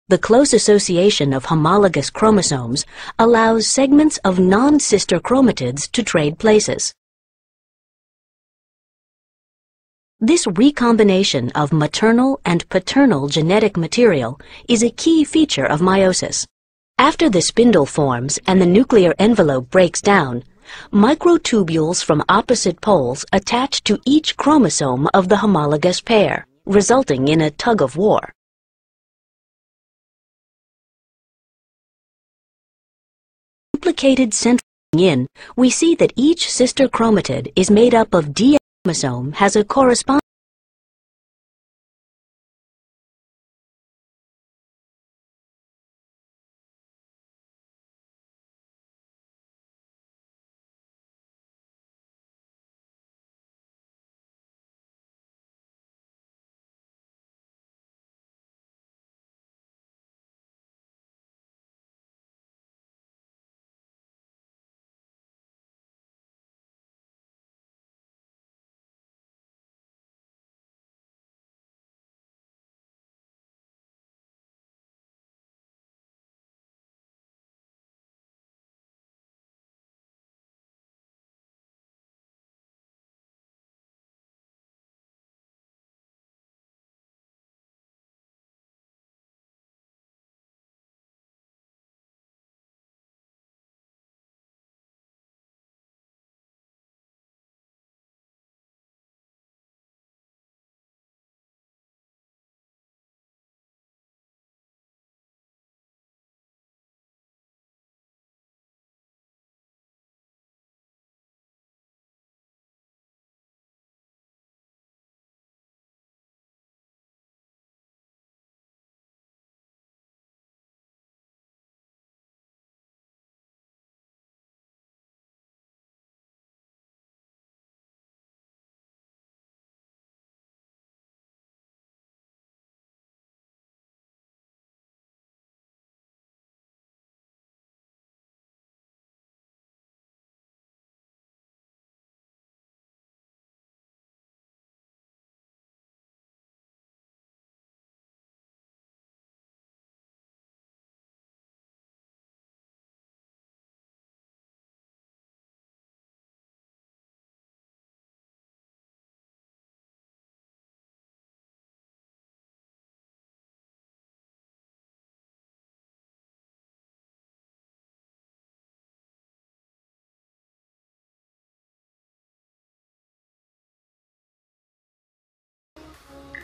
The close association of homologous chromosomes allows segments of non-sister chromatids to trade places. This recombination of maternal and paternal genetic material is a key feature of meiosis. After the spindle forms and the nuclear envelope breaks down, microtubules from opposite poles attach to each chromosome of the homologous pair, resulting in a tug-of-war. Duplicated central in, we see that each sister chromatid is made up of DNA chromosome has a corresponding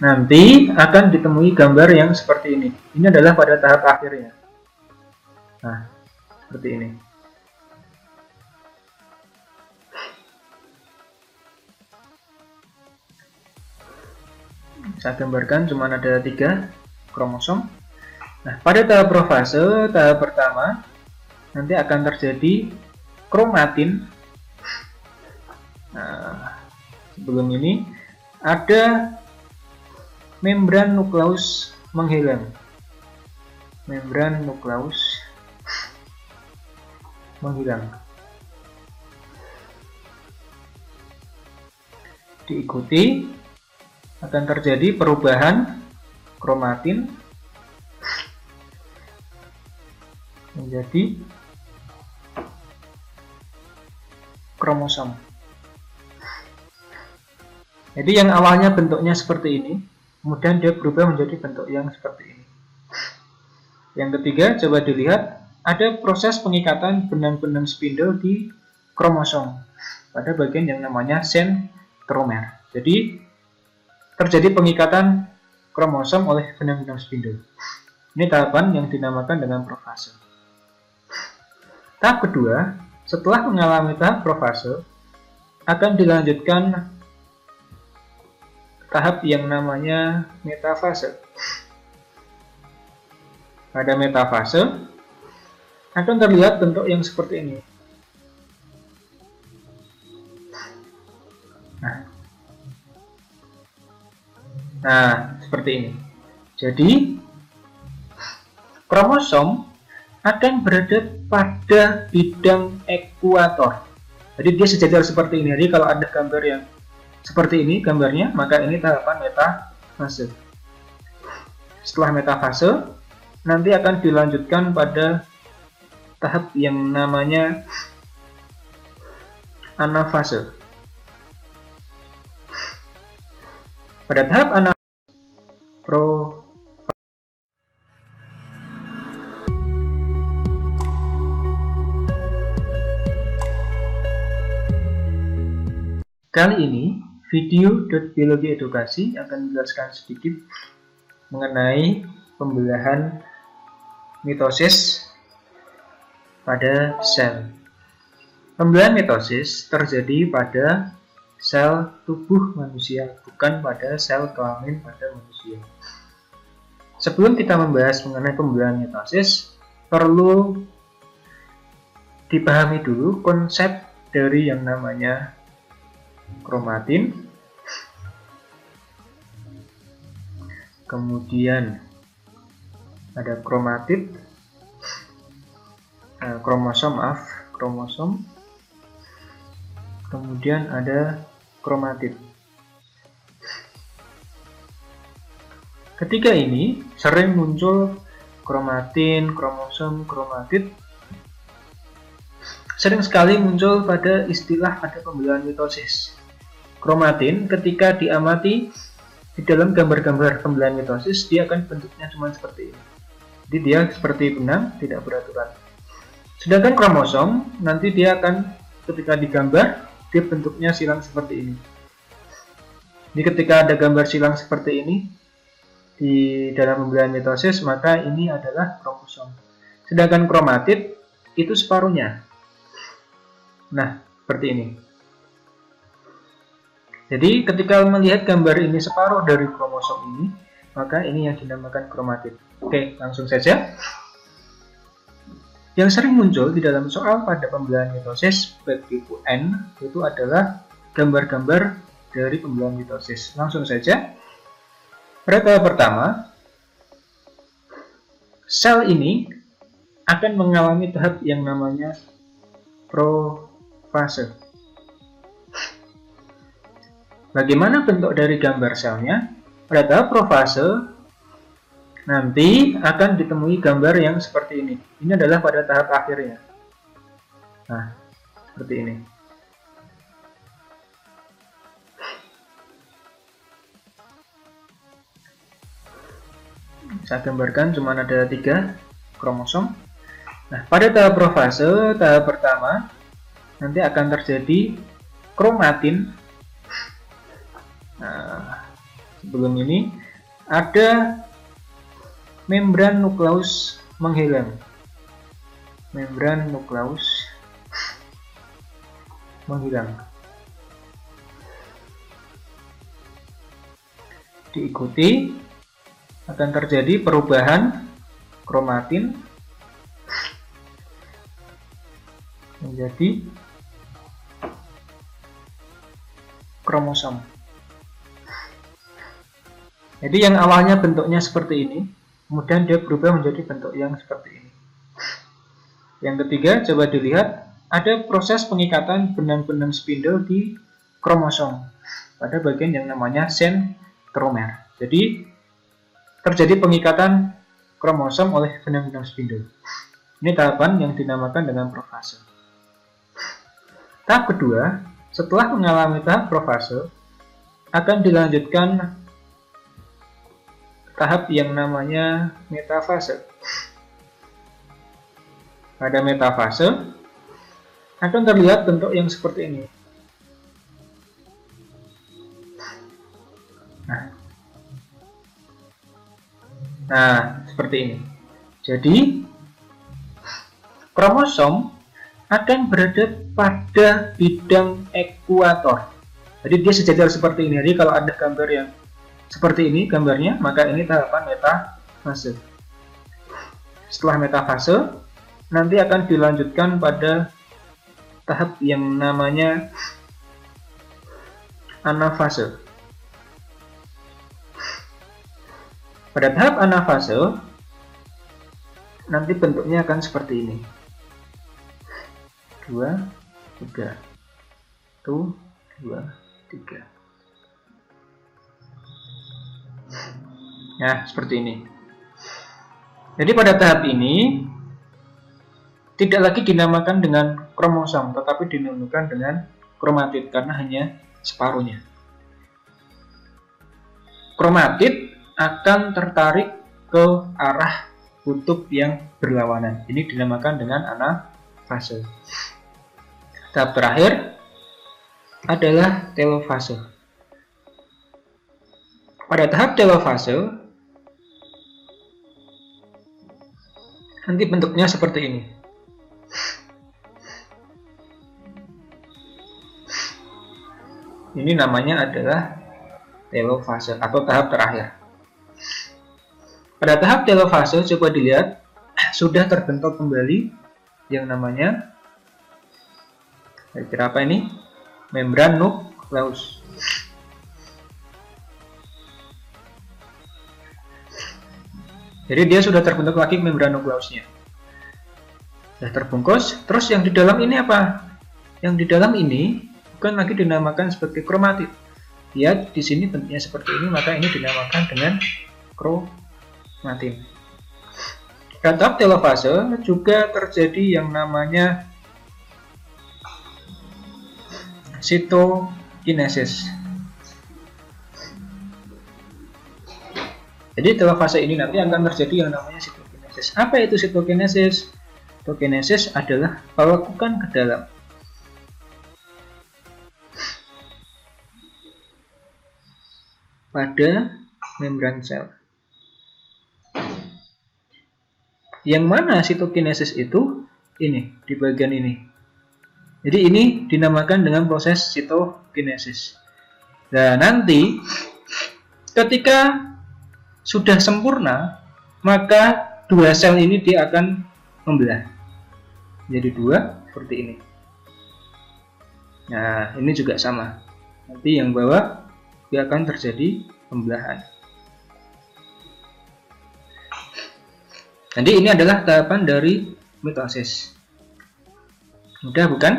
nanti akan ditemui gambar yang seperti ini. Ini adalah pada tahap akhirnya. Nah, seperti ini. Saya gambarkan cuma ada 3 kromosom. Nah, pada tahap profase, tahap pertama, nanti akan terjadi kromatin. Nah, sebelum ini ada membran nukleus menghilang. Membran nukleus menghilang. Diikuti akan terjadi perubahan kromatin menjadi kromosom. Jadi yang awalnya bentuknya seperti ini, kemudian dia berubah menjadi bentuk yang seperti ini. Yang ketiga, coba dilihat, ada proses pengikatan benang-benang spindle di kromosom pada bagian yang namanya sentromer. Jadi terjadi pengikatan kromosom oleh benang-benang spindle. Ini tahapan yang dinamakan dengan profase. Tahap kedua, setelah mengalami tahap profase, akan dilanjutkan tahap yang namanya metafase. Pada metafase akan terlihat bentuk yang seperti ini. Nah, seperti ini. Jadi kromosom akan berada pada bidang ekuator. Jadi dia sejajar seperti ini. Jadi kalau ada gambar yang seperti ini gambarnya, maka ini tahapan metafase. Setelah metafase, nanti akan dilanjutkan pada tahap yang namanya anafase. Pada tahap Kali ini, video biologi edukasi akan menjelaskan sedikit mengenai pembelahan mitosis pada sel. Pembelahan mitosis terjadi pada sel tubuh manusia, bukan pada sel kelamin pada manusia. Sebelum kita membahas mengenai pembelahan mitosis, perlu dipahami dulu konsep dari yang namanya kromatin, kemudian ada kromatid, kromosom, kemudian ada kromatid. Ketiga ini sering muncul kromatin, kromosom, kromatid. Sering sekali muncul pada istilah pada pembelahan mitosis. Kromatin ketika diamati di dalam gambar-gambar pembelahan mitosis, dia akan bentuknya cuma seperti ini. Jadi dia seperti benang, tidak beraturan. Sedangkan kromosom, nanti dia akan ketika digambar, dia bentuknya silang seperti ini. Jadi ketika ada gambar silang seperti ini di dalam pembelahan mitosis, maka ini adalah kromosom. Sedangkan kromatid itu separuhnya. Nah, seperti ini. Jadi ketika melihat gambar ini separuh dari kromosom ini, maka ini yang dinamakan kromatid. Oke, langsung saja. Yang sering muncul di dalam soal pada pembelahan mitosis bagi UN itu adalah gambar-gambar dari pembelahan mitosis. Langsung saja. Pada tahap pertama, sel ini akan mengalami tahap yang namanya profase. Bagaimana bentuk dari gambar selnya? Pada tahap profase, nanti akan ditemui gambar yang seperti ini. Ini adalah pada tahap akhirnya. Nah, seperti ini. Saya gambarkan cuma ada 3 kromosom. Nah, pada tahap profase, tahap pertama, nanti akan terjadi kromatin. Nah, sebelum ini ada membran nukleus menghilang. Membran nukleus menghilang. Diikuti akan terjadi perubahan kromatin menjadi kromosom. Jadi yang awalnya bentuknya seperti ini, kemudian dia berubah menjadi bentuk yang seperti ini. Yang ketiga, coba dilihat, ada proses pengikatan benang-benang spindle di kromosom pada bagian yang namanya sentromer. Jadi terjadi pengikatan kromosom oleh benang-benang spindle. Ini tahapan yang dinamakan dengan profase. Tahap kedua, setelah mengalami tahap profase, akan dilanjutkan tahap yang namanya metafase. Pada metafase akan terlihat bentuk yang seperti ini. Nah, seperti ini. Jadi kromosom akan berada pada bidang ekuator. Jadi dia sejajar seperti ini. Jadi kalau ada gambar yang seperti ini gambarnya, maka ini tahapan metafase. Setelah metafase, nanti akan dilanjutkan pada tahap yang namanya anafase. Pada tahap anafase, nanti bentuknya akan seperti ini. 2, 3. 1, 2, 3. Nah, seperti ini. Jadi pada tahap ini tidak lagi dinamakan dengan kromosom, tetapi dinamakan dengan kromatid karena hanya separuhnya. Kromatid akan tertarik ke arah kutub yang berlawanan. Ini dinamakan dengan anafase. Tahap terakhir adalah telofase. Pada tahap telofase, nanti bentuknya seperti ini. Ini namanya adalah telofase atau tahap terakhir. Pada tahap telofase, coba dilihat, sudah terbentuk kembali yang namanya, kira-kira apa ini? Membran nukleus. Jadi dia sudah terbentuk lagi membran nukleusnya. Sudah terbungkus. Terus yang di dalam ini apa? Yang di dalam ini bukan lagi dinamakan sebagai kromatid. Lihat di sini bentuknya seperti ini, maka ini dinamakan dengan kromatin. Pada tahap telofase juga terjadi yang namanya sitokinesis. Jadi telofase ini nanti akan terjadi yang namanya sitokinesis. Apa itu sitokinesis? Sitokinesis adalah pelekukan ke dalam. Pada membran sel. Yang mana sitokinesis itu? Ini, di bagian ini. Jadi ini dinamakan dengan proses sitokinesis. Nah, nanti ketika sudah sempurna, maka dua sel ini dia akan membelah. Jadi dua, seperti ini. Nah, ini juga sama. Nanti yang bawah dia akan terjadi pembelahan. Jadi ini adalah tahapan dari mitosis. Mudah bukan?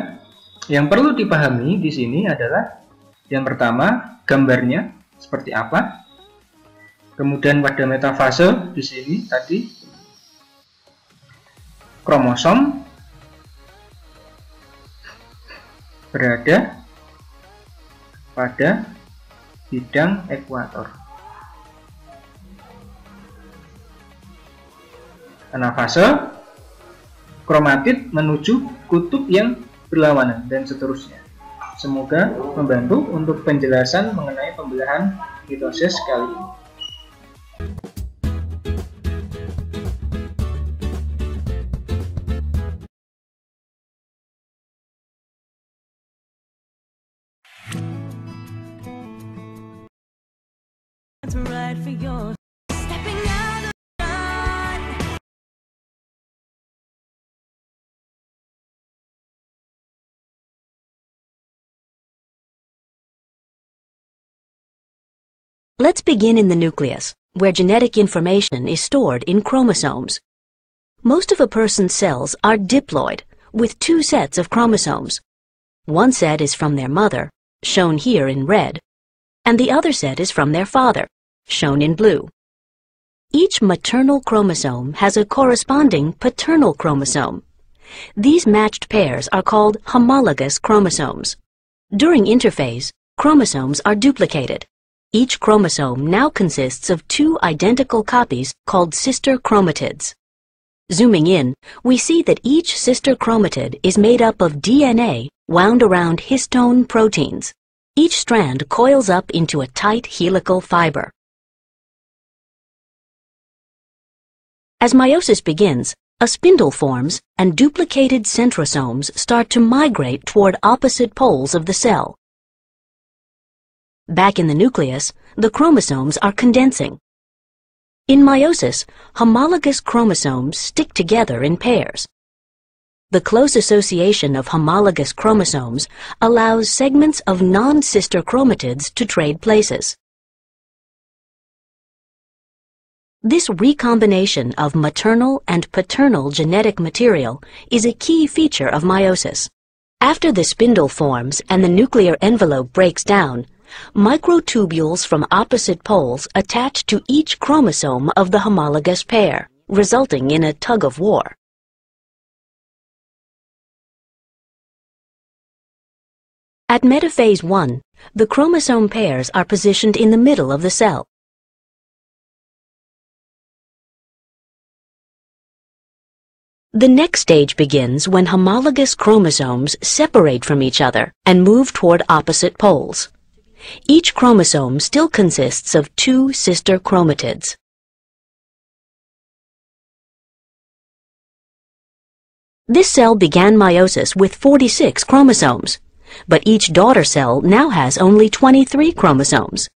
Yang perlu dipahami di sini adalah yang pertama gambarnya seperti apa. Kemudian pada metafase di sini tadi kromosom berada pada bidang ekuator. Anafase, kromatid menuju kutub yang berlawanan dan seterusnya. Semoga membantu untuk penjelasan mengenai pembelahan mitosis kali ini. Let's begin in the nucleus, where genetic information is stored in chromosomes. Most of a person's cells are diploid, with two sets of chromosomes. One set is from their mother, shown here in red, and the other set is from their father, shown in blue. Each maternal chromosome has a corresponding paternal chromosome. These matched pairs are called homologous chromosomes. During interphase, chromosomes are duplicated. Each chromosome now consists of two identical copies called sister chromatids. Zooming in, we see that each sister chromatid is made up of DNA wound around histone proteins. Each strand coils up into a tight helical fiber. As meiosis begins, a spindle forms and duplicated centrosomes start to migrate toward opposite poles of the cell. Back in the nucleus, the chromosomes are condensing. In meiosis, homologous chromosomes stick together in pairs. The close association of homologous chromosomes allows segments of non-sister chromatids to trade places. This recombination of maternal and paternal genetic material is a key feature of meiosis. After the spindle forms and the nuclear envelope breaks down, microtubules from opposite poles attach to each chromosome of the homologous pair. resulting in a tug-of-war. At metaphase 1, the chromosome pairs are positioned in the middle of the cell. The next stage begins when homologous chromosomes separate from each other and move toward opposite poles. Each chromosome still consists of 2 sister chromatids. This cell began meiosis with 46 chromosomes, but each daughter cell now has only 23 chromosomes.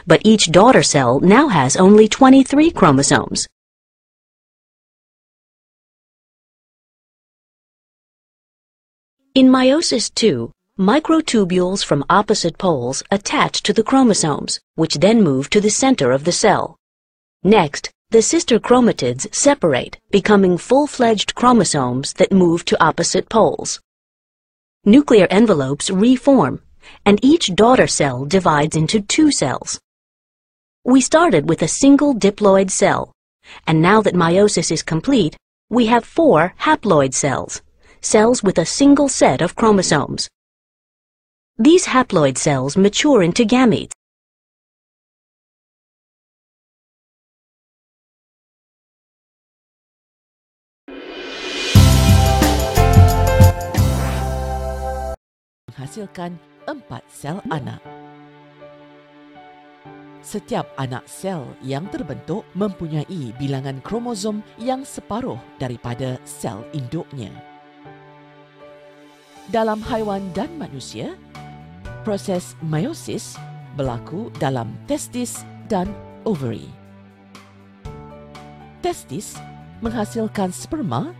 But each daughter cell now has only 23 chromosomes. In meiosis II, microtubules from opposite poles attach to the chromosomes, which then move to the center of the cell. Next, the sister chromatids separate, becoming full-fledged chromosomes that move to opposite poles. Nuclear envelopes reform, and each daughter cell divides into 2 cells. We started with a single diploid cell, and now that meiosis is complete, we have 4 haploid cells, cells with a single set of chromosomes. These haploid cells mature into gametes. Menghasilkan 4 sel anak. Setiap anak sel yang terbentuk mempunyai bilangan kromosom yang separuh daripada sel induknya. Dalam haiwan dan manusia, proses meiosis berlaku dalam testis dan ovary. Testis menghasilkan sperma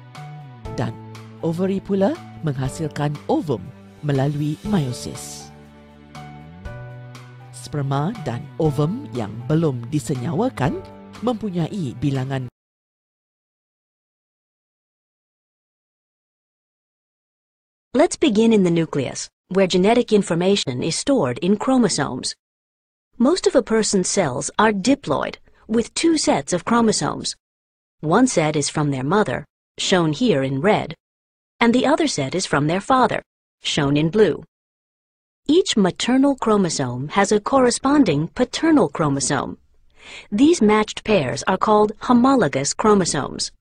dan ovary pula menghasilkan ovum melalui meiosis. Sperma dan ovum yang belum disenyawakan mempunyai bilangan. Let's begin in the nucleus, where genetic information is stored in chromosomes. Most of a person's cells are diploid, with 2 sets of chromosomes. One set is from their mother, shown here in red, and the other set is from their father, shown in blue. Each maternal chromosome has a corresponding paternal chromosome. These matched pairs are called homologous chromosomes.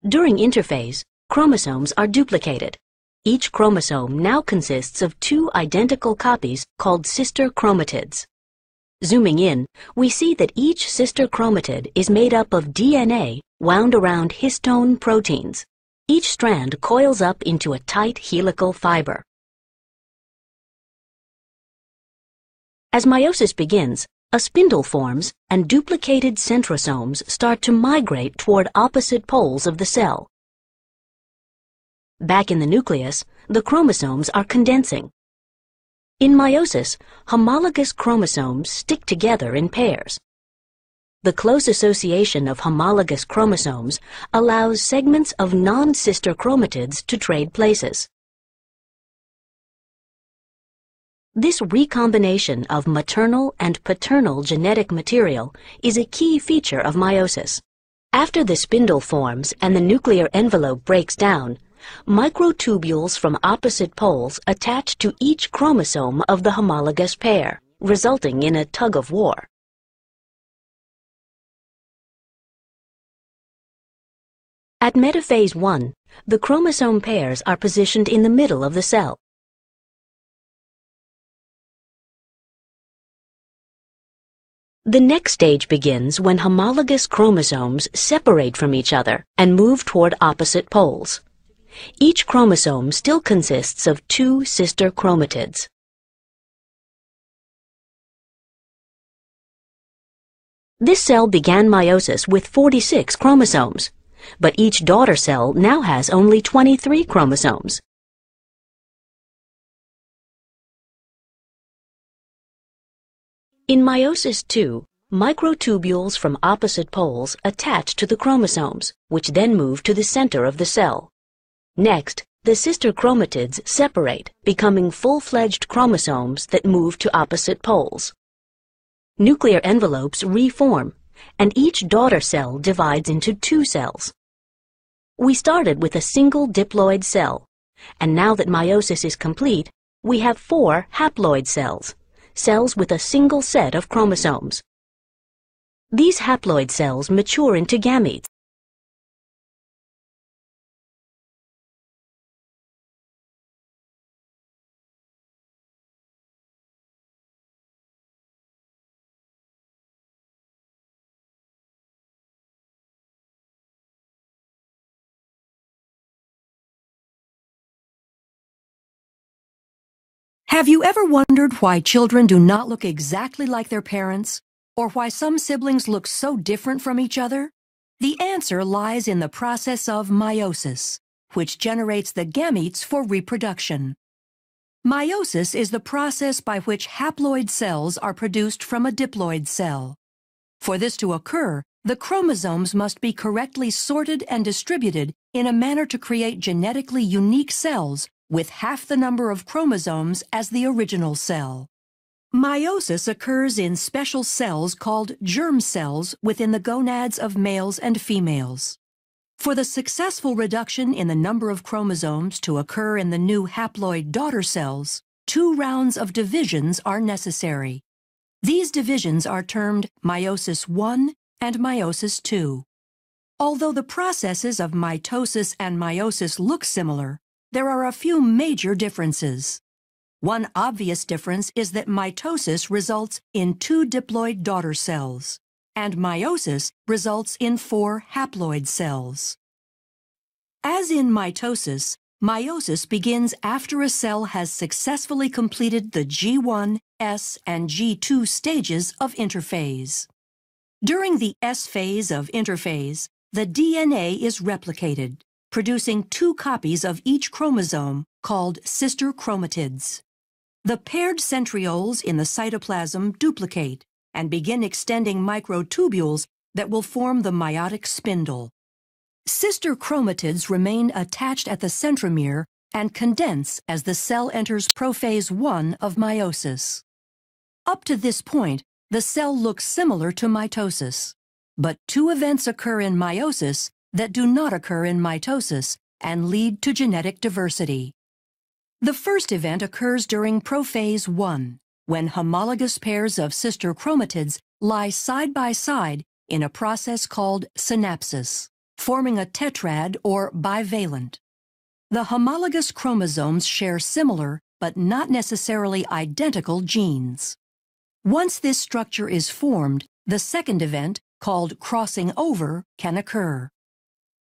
During interphase, chromosomes are duplicated. Each chromosome now consists of 2 identical copies called sister chromatids. Zooming in, we see that each sister chromatid is made up of DNA wound around histone proteins. Each strand coils up into a tight helical fiber. As meiosis begins, a spindle forms and duplicated centrosomes start to migrate toward opposite poles of the cell. Back in the nucleus, the chromosomes are condensing. In meiosis, homologous chromosomes stick together in pairs. The close association of homologous chromosomes allows segments of non-sister chromatids to trade places. This recombination of maternal and paternal genetic material is a key feature of meiosis. After the spindle forms and the nuclear envelope breaks down, microtubules from opposite poles attach to each chromosome of the homologous pair, resulting in a tug-of-war. At metaphase 1, the chromosome pairs are positioned in the middle of the cell. The next stage begins when homologous chromosomes separate from each other and move toward opposite poles. Each chromosome still consists of 2 sister chromatids. This cell began meiosis with 46 chromosomes, but each daughter cell now has only 23 chromosomes. In meiosis II, microtubules from opposite poles attach to the chromosomes, which then move to the center of the cell. Next, the sister chromatids separate, becoming full-fledged chromosomes that move to opposite poles. Nuclear envelopes reform, and each daughter cell divides into 2 cells. We started with a single diploid cell, and now that meiosis is complete, we have 4 haploid cells, cells with a single set of chromosomes. These haploid cells mature into gametes. Have you ever wondered why children do not look exactly like their parents, or why some siblings look so different from each other? The answer lies in the process of meiosis, which generates the gametes for reproduction. Meiosis is the process by which haploid cells are produced from a diploid cell. For this to occur, the chromosomes must be correctly sorted and distributed in a manner to create genetically unique cells with half the number of chromosomes as the original cell. Meiosis occurs in special cells called germ cells within the gonads of males and females. For the successful reduction in the number of chromosomes to occur in the new haploid daughter cells, 2 rounds of divisions are necessary. These divisions are termed meiosis I and meiosis II. Although the processes of mitosis and meiosis look similar, there are a few major differences. One obvious difference is that mitosis results in 2 diploid daughter cells, and meiosis results in 4 haploid cells. As in mitosis, meiosis begins after a cell has successfully completed the G1, S, and G2 stages of interphase. During the S phase of interphase, the DNA is replicated, producing 2 copies of each chromosome called sister chromatids. The paired centrioles in the cytoplasm duplicate and begin extending microtubules that will form the meiotic spindle. Sister chromatids remain attached at the centromere and condense as the cell enters prophase I of meiosis. Up to this point, the cell looks similar to mitosis, but 2 events occur in meiosis that do not occur in mitosis and lead to genetic diversity. The first event occurs during prophase I, when homologous pairs of sister chromatids lie side by side in a process called synapsis, forming a tetrad or bivalent. The homologous chromosomes share similar but not necessarily identical genes. Once this structure is formed, the second event, called crossing over, can occur.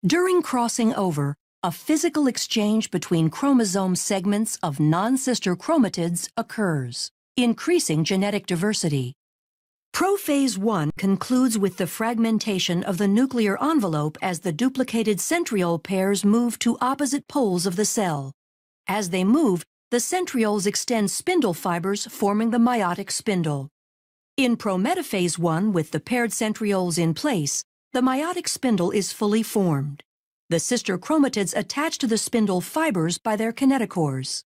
During crossing over, a physical exchange between chromosome segments of non-sister chromatids occurs, increasing genetic diversity. Prophase I concludes with the fragmentation of the nuclear envelope as the duplicated centriole pairs move to opposite poles of the cell. As they move, the centrioles extend spindle fibers forming the meiotic spindle. In prometaphase I, with the paired centrioles in place, the meiotic spindle is fully formed. The sister chromatids attach to the spindle fibers by their kinetochores.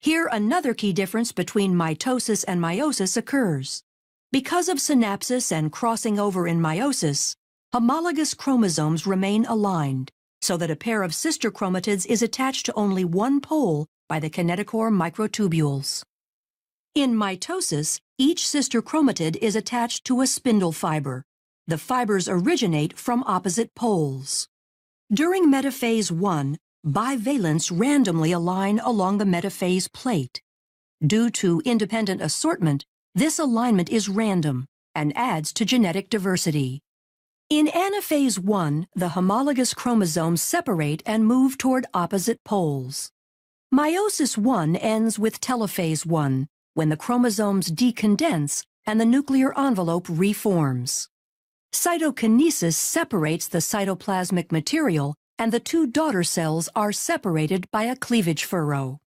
Here, another key difference between mitosis and meiosis occurs. Because of synapsis and crossing over in meiosis, homologous chromosomes remain aligned, so that a pair of sister chromatids is attached to only one pole by the kinetochore microtubules. In mitosis, each sister chromatid is attached to a spindle fiber. The fibers originate from opposite poles. During metaphase I, bivalents randomly align along the metaphase plate. Due to independent assortment, this alignment is random and adds to genetic diversity. In anaphase I, the homologous chromosomes separate and move toward opposite poles. Meiosis I ends with telophase I, when the chromosomes decondense and the nuclear envelope reforms. Cytokinesis separates the cytoplasmic material, and the 2 daughter cells are separated by a cleavage furrow.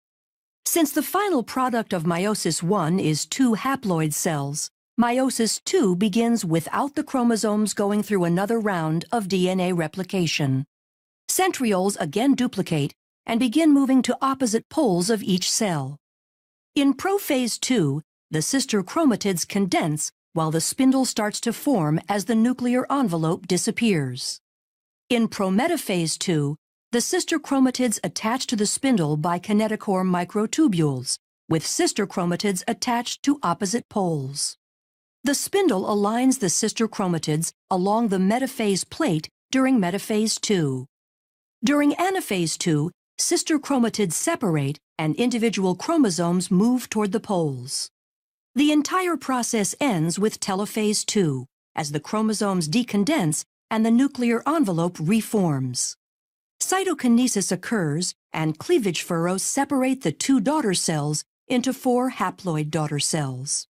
Since the final product of meiosis I is 2 haploid cells, meiosis II begins without the chromosomes going through another round of DNA replication. Centrioles again duplicate and begin moving to opposite poles of each cell. In prophase II, the sister chromatids condense while the spindle starts to form as the nuclear envelope disappears. In prometaphase 2, the sister chromatids attach to the spindle by kinetochore microtubules, with sister chromatids attached to opposite poles. The spindle aligns the sister chromatids along the metaphase plate during metaphase 2. During anaphase 2, sister chromatids separate and individual chromosomes move toward the poles. The entire process ends with telophase 2, as the chromosomes decondense and the nuclear envelope reforms. Cytokinesis occurs and cleavage furrows separate the two daughter cells into 4 haploid daughter cells.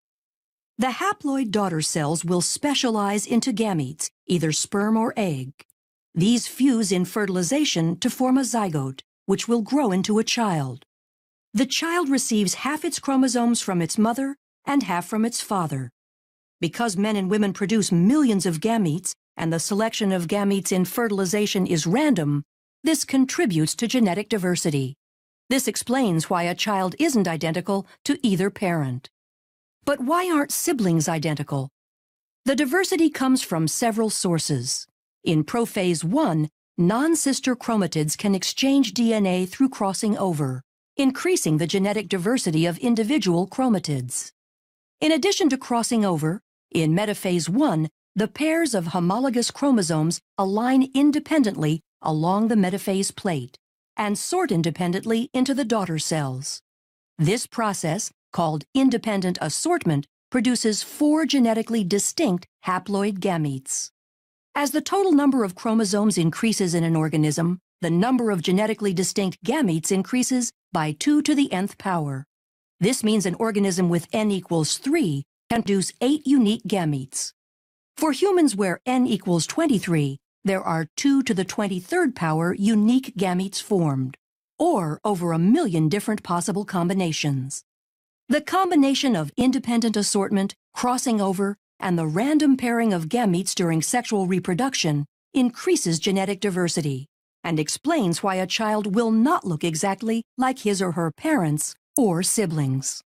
The haploid daughter cells will specialize into gametes, either sperm or egg. These fuse in fertilization to form a zygote, which will grow into a child. The child receives half its chromosomes from its mother and half from its father. Because men and women produce millions of gametes and the selection of gametes in fertilization is random, this contributes to genetic diversity. This explains why a child isn't identical to either parent. But why aren't siblings identical? The diversity comes from several sources. In prophase 1, non-sister chromatids can exchange DNA through crossing over, increasing the genetic diversity of individual chromatids. In addition to crossing over, in metaphase 1, the pairs of homologous chromosomes align independently along the metaphase plate and sort independently into the daughter cells. This process, called independent assortment, produces 4 genetically distinct haploid gametes. As the total number of chromosomes increases in an organism, the number of genetically distinct gametes increases by 2 to the nth power. This means an organism with n equals 3 can produce 8 unique gametes. For humans where n equals 23, there are 2 to the 23rd power unique gametes formed, or over 1 million different possible combinations. The combination of independent assortment, crossing over, and the random pairing of gametes during sexual reproduction increases genetic diversity and explains why a child will not look exactly like his or her parents or siblings.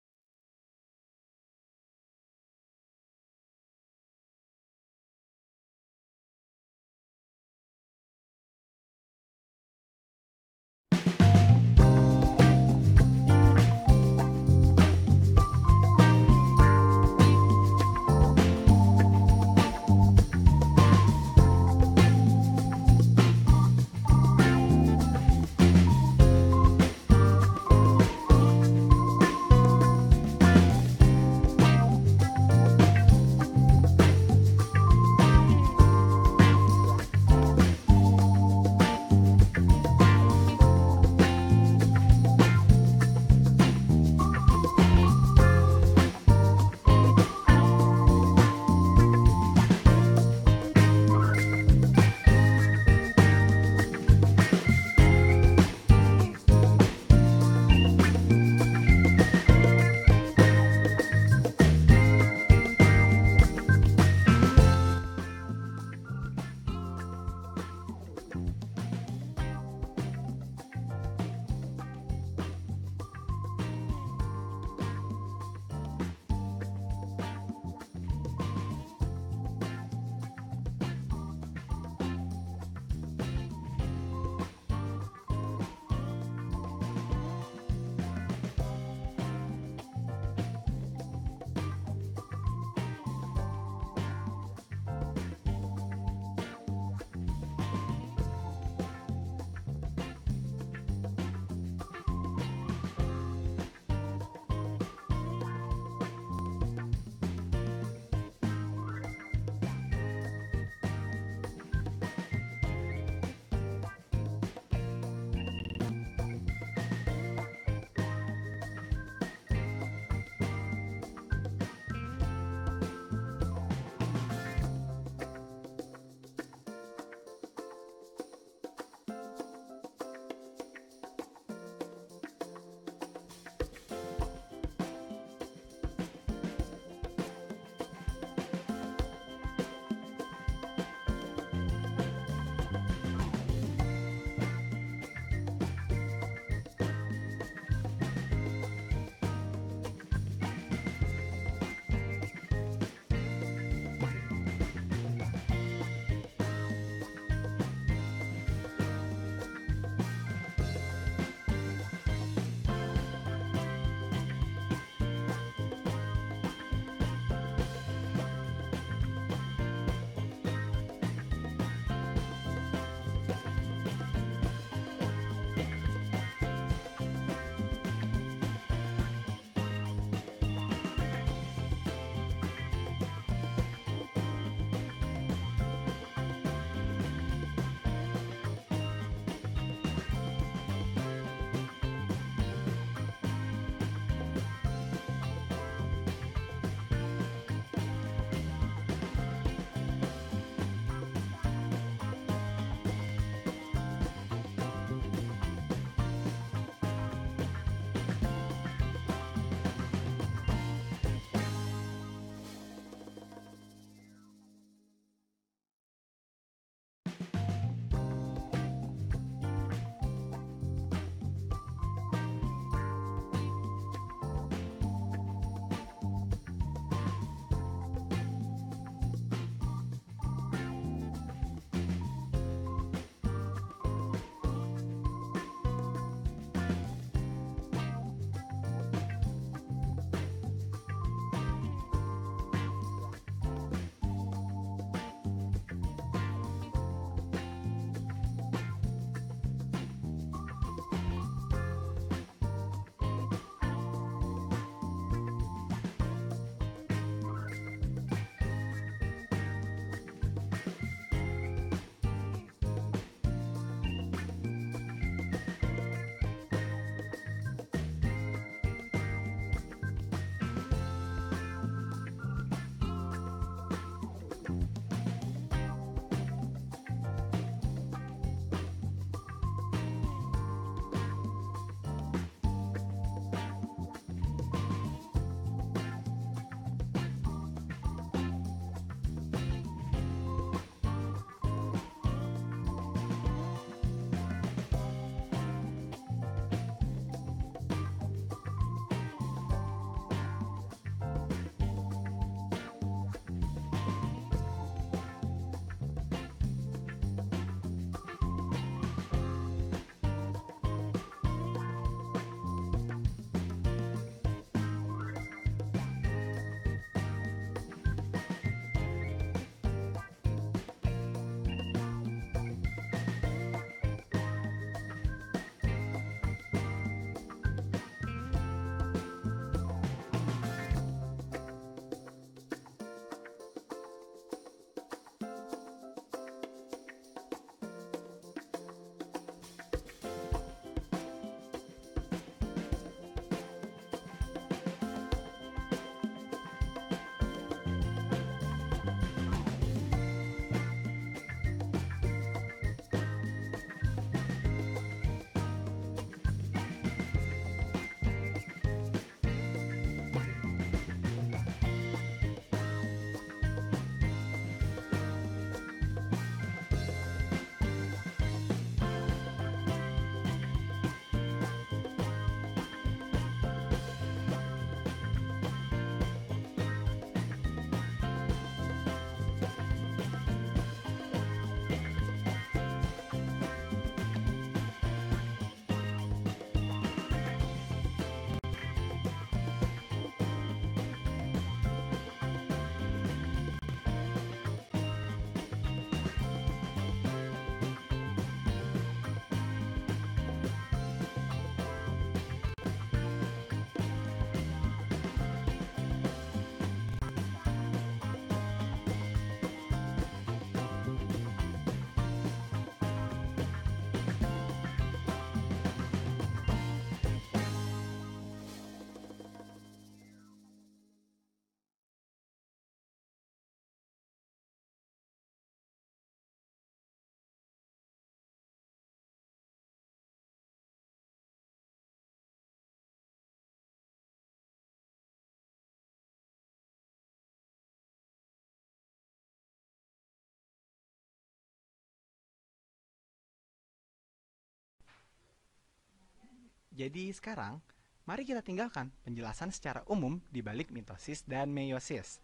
Jadi sekarang, mari kita tinggalkan penjelasan secara umum di balik mitosis dan meiosis.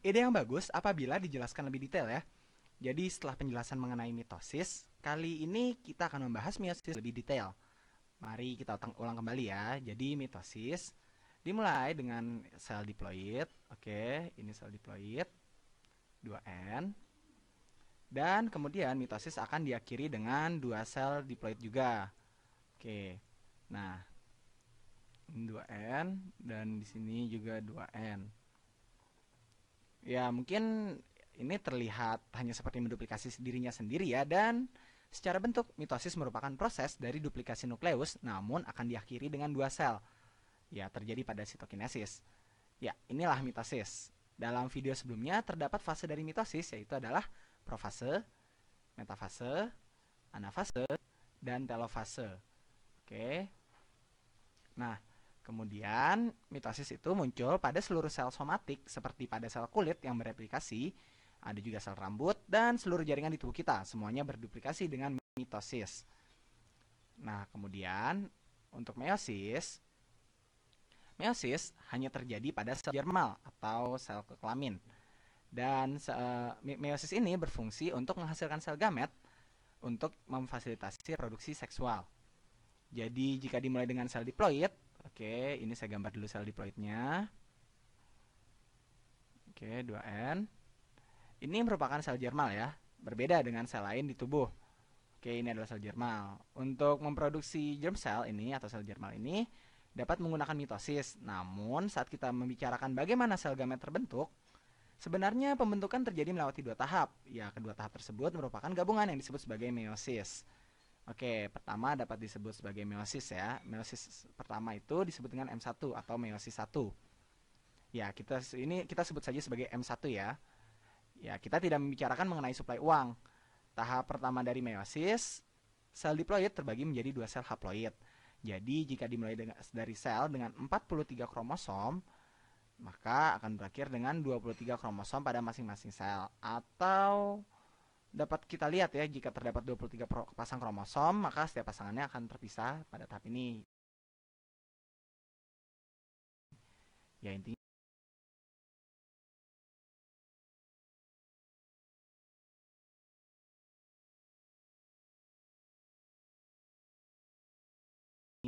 Ide yang bagus apabila dijelaskan lebih detail ya. Jadi setelah penjelasan mengenai mitosis, kali ini kita akan membahas meiosis lebih detail. Mari kita ulang kembali ya. Jadi mitosis dimulai dengan sel diploid. Oke, ini sel diploid 2N. Dan kemudian mitosis akan diakhiri dengan 2 sel diploid juga. Oke. Nah, ini 2N dan di sini juga 2N. Ya, mungkin ini terlihat hanya seperti menduplikasi dirinya sendiri ya, dan secara bentuk mitosis merupakan proses dari duplikasi nukleus namun akan diakhiri dengan 2 sel. Ya, terjadi pada sitokinesis. Ya, inilah mitosis. Dalam video sebelumnya terdapat fase dari mitosis, yaitu adalah profase, metafase, anafase, dan telofase. Oke. Nah, kemudian mitosis itu muncul pada seluruh sel somatik seperti pada sel kulit yang bereplikasi, ada juga sel rambut, dan seluruh jaringan di tubuh kita. Semuanya berduplikasi dengan mitosis. Nah, kemudian untuk meiosis hanya terjadi pada sel germal atau sel kelamin. Dan meiosis ini berfungsi untuk menghasilkan sel gamet untuk memfasilitasi reproduksi seksual. Jadi jika dimulai dengan sel diploid, oke, ini saya gambar dulu sel diploidnya. Oke, 2N. Ini merupakan sel germal ya, berbeda dengan sel lain di tubuh. Oke, ini adalah sel germal. Untuk memproduksi germ cell ini atau sel germal ini dapat menggunakan mitosis. Namun saat kita membicarakan bagaimana sel gamet terbentuk, sebenarnya pembentukan terjadi melewati 2 tahap. Ya, kedua tahap tersebut merupakan gabungan yang disebut sebagai meiosis. Oke, pertama dapat disebut sebagai meiosis ya. Meiosis pertama itu disebut dengan M1 atau meiosis 1. Ya, kita sebut saja sebagai M1 ya. Ya, kita tidak membicarakan mengenai suplai uang. Tahap pertama dari meiosis, sel diploid terbagi menjadi 2 sel haploid. Jadi, jika dimulai dari sel dengan 43 kromosom, maka akan berakhir dengan 23 kromosom pada masing-masing sel. Atau dapat kita lihat ya, jika terdapat 23 pasang kromosom, maka setiap pasangannya akan terpisah pada tahap ini. Ya, intinya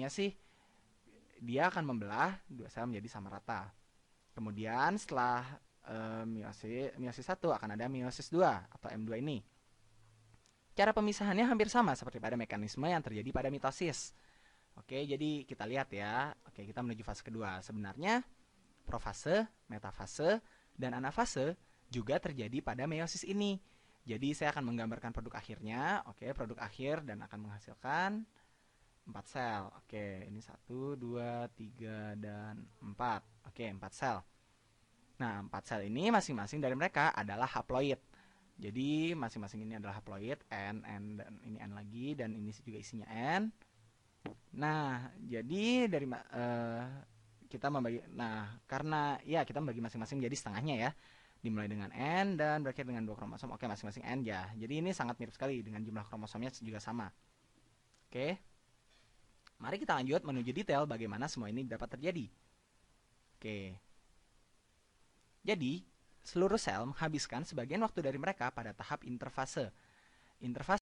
sih dia akan membelah 2 sel menjadi sama rata. Kemudian setelah meiosis 1 akan ada meiosis 2 atau M2 ini. Cara pemisahannya hampir sama seperti pada mekanisme yang terjadi pada mitosis. Oke, jadi kita lihat ya. Oke, kita menuju fase kedua. Sebenarnya profase, metafase, dan anafase juga terjadi pada meiosis ini. Jadi saya akan menggambarkan produk akhirnya. Oke, produk akhir dan akan menghasilkan 4 sel. Oke, ini 1, 2, 3, dan 4. Oke, 4 sel. Nah, 4 sel ini masing-masing dari mereka adalah haploid. Jadi, masing-masing ini adalah haploid, N, dan ini N lagi, dan ini juga isinya N. Nah, jadi dari kita membagi, karena ya kita membagi masing-masing jadi setengahnya ya. Dimulai dengan N dan berakhir dengan 2 kromosom. Oke, masing-masing N ya. Jadi ini sangat mirip sekali dengan jumlah kromosomnya juga sama. Oke. Mari kita lanjut menuju detail bagaimana semua ini dapat terjadi. Oke. Jadi, seluruh sel menghabiskan sebagian waktu dari mereka pada tahap interfase. Interfase